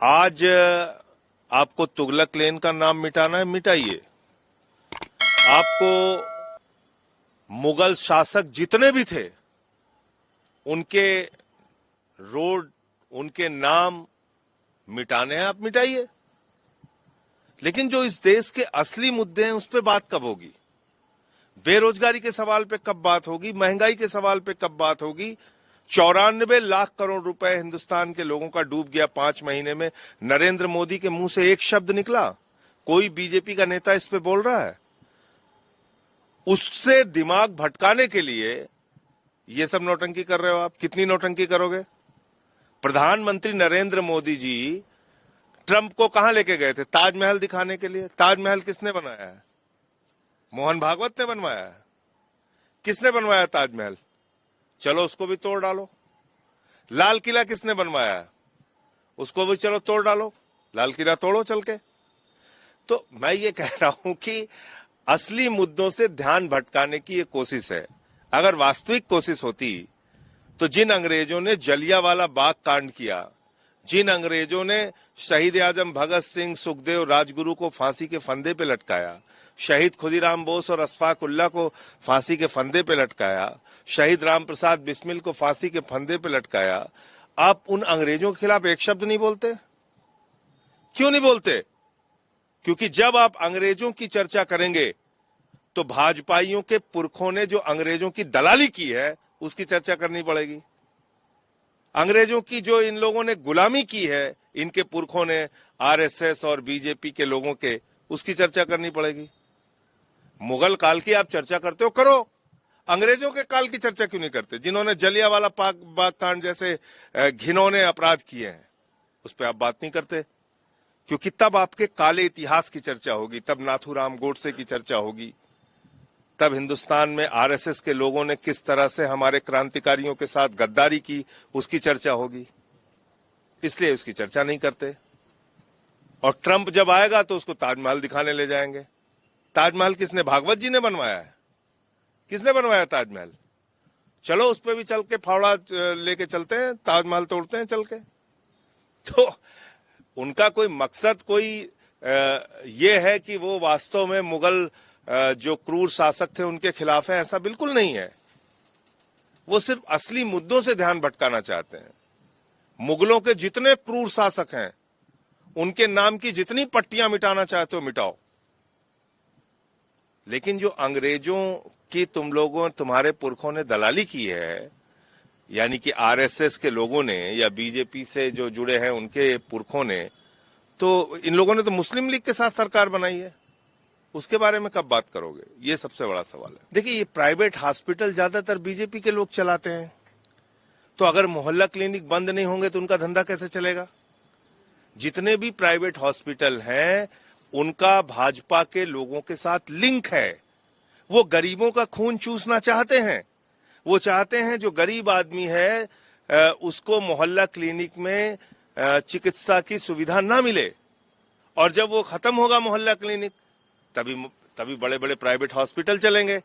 आज आपको तुगलक लेन का नाम मिटाना है, मिटाइए। आपको मुगल शासक जितने भी थे उनके रोड, उनके नाम मिटाने हैं, आप मिटाइए। लेकिन जो इस देश के असली मुद्दे हैं उस पे बात कब होगी? बेरोजगारी के सवाल पे कब बात होगी? महंगाई के सवाल पे कब बात होगी? 94 लाख करोड़ रुपए हिंदुस्तान के लोगों का डूब गया 5 महीने में। नरेंद्र मोदी के मुंह से एक शब्द निकला? कोई बीजेपी का नेता इस पे बोल रहा है? उससे दिमाग भटकाने के लिए ये सब नौटंकी कर रहे हो आप। कितनी नौटंकी करोगे? प्रधानमंत्री नरेंद्र मोदी जी ट्रंप को कहां लेके गए थे? ताजमहल दिखाने के लिए। ताजमहल किसने बनाया है? मोहन भागवत ने बनवाया है। किसने बनवाया ताजमहल? चलो उसको भी तोड़ डालो। लाल किला किसने बनवाया है? उसको भी चलो तोड़ डालो। लाल किला तोड़ो चल के। तो मैं ये कह रहा हूं कि असली मुद्दों से ध्यान भटकाने की ये कोशिश है। अगर वास्तविक कोशिश होती तो जिन अंग्रेजों ने जलियांवाला बाग कांड किया, जिन अंग्रेजों ने शहीद आजम भगत सिंह, सुखदेव, राजगुरु को फांसी के फंदे पे लटकाया, शहीद खुदीराम बोस और अशफाक उल्लाह को फांसी के फंदे पे लटकाया, शहीद राम प्रसाद बिस्मिल को फांसी के फंदे पे लटकाया, आप उन अंग्रेजों के खिलाफ एक शब्द नहीं बोलते? क्यों नहीं बोलते? क्योंकि जब आप अंग्रेजों की चर्चा करेंगे तो भाजपाइयों के पुरखों ने जो अंग्रेजों की दलाली की है उसकी चर्चा करनी पड़ेगी। अंग्रेजों की जो इन लोगों ने गुलामी की है, इनके पुरखों ने, आरएसएस और बीजेपी के लोगों के, उसकी चर्चा करनी पड़ेगी। मुगल काल की आप चर्चा करते हो, करो। अंग्रेजों के काल की चर्चा क्यों नहीं करते? जिन्होंने जलियांवाला बाग कांड जैसे घिनौने अपराध किए हैं, उस पर आप बात नहीं करते। क्योंकि तब आपके काले इतिहास की चर्चा होगी, तब नाथूराम गोडसे की चर्चा होगी, तब हिंदुस्तान में आरएसएस के लोगों ने किस तरह से हमारे क्रांतिकारियों के साथ गद्दारी की, उसकी चर्चा होगी। इसलिए उसकी चर्चा नहीं करते। और ट्रंप जब आएगा तो उसको ताजमहल दिखाने ले जाएंगे। ताजमहल किसने? भागवत जी ने बनवाया है। किसने बनवाया ताजमहल? चलो उस पर भी चल के फावड़ा लेके चलते हैं, ताजमहल तोड़ते हैं चल के। तो उनका कोई मकसद, कोई ये है कि वो वास्तव में मुगल जो क्रूर शासक थे उनके खिलाफ है, ऐसा बिल्कुल नहीं है। वो सिर्फ असली मुद्दों से ध्यान भटकाना चाहते हैं। मुगलों के जितने क्रूर शासक हैं, उनके नाम की जितनी पट्टियां मिटाना चाहते हो मिटाओ। लेकिन जो अंग्रेजों की तुम लोगों, तुम्हारे पुरखों ने दलाली की है, यानी कि आरएसएस के लोगों ने या बीजेपी से जो जुड़े हैं उनके पुरखों ने, तो इन लोगों ने तो मुस्लिम लीग के साथ सरकार बनाई है। उसके बारे में कब बात करोगे? ये सबसे बड़ा सवाल है। देखिए, ये प्राइवेट हॉस्पिटल ज्यादातर बीजेपी के लोग चलाते हैं। तो अगर मोहल्ला क्लिनिक बंद नहीं होंगे तो उनका धंधा कैसे चलेगा? जितने भी प्राइवेट हॉस्पिटल हैं उनका भाजपा के लोगों के साथ लिंक है। वो गरीबों का खून चूसना चाहते हैं। वो चाहते हैं जो गरीब आदमी है उसको मोहल्ला क्लिनिक में चिकित्सा की सुविधा ना मिले। और जब वो खत्म होगा मोहल्ला क्लिनिक, तभी बड़े बड़े प्राइवेट हॉस्पिटल चलेंगे,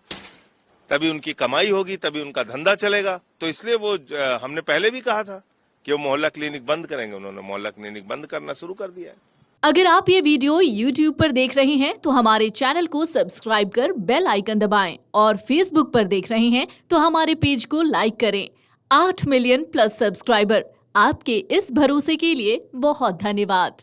तभी उनकी कमाई होगी, तभी उनका धंधा चलेगा। तो इसलिए वो हमने पहले भी कहा था कि वो मोहल्ला क्लिनिक बंद करेंगे। उन्होंने मोहल्ला क्लिनिक बंद करना शुरू कर दिया है। अगर आप ये वीडियो YouTube पर देख रहे हैं तो हमारे चैनल को सब्सक्राइब कर बेल आइकन दबाएं, और Facebook पर देख रहे हैं तो हमारे पेज को लाइक करें। 8 मिलियन प्लस सब्सक्राइबर, आपके इस भरोसे के लिए बहुत धन्यवाद।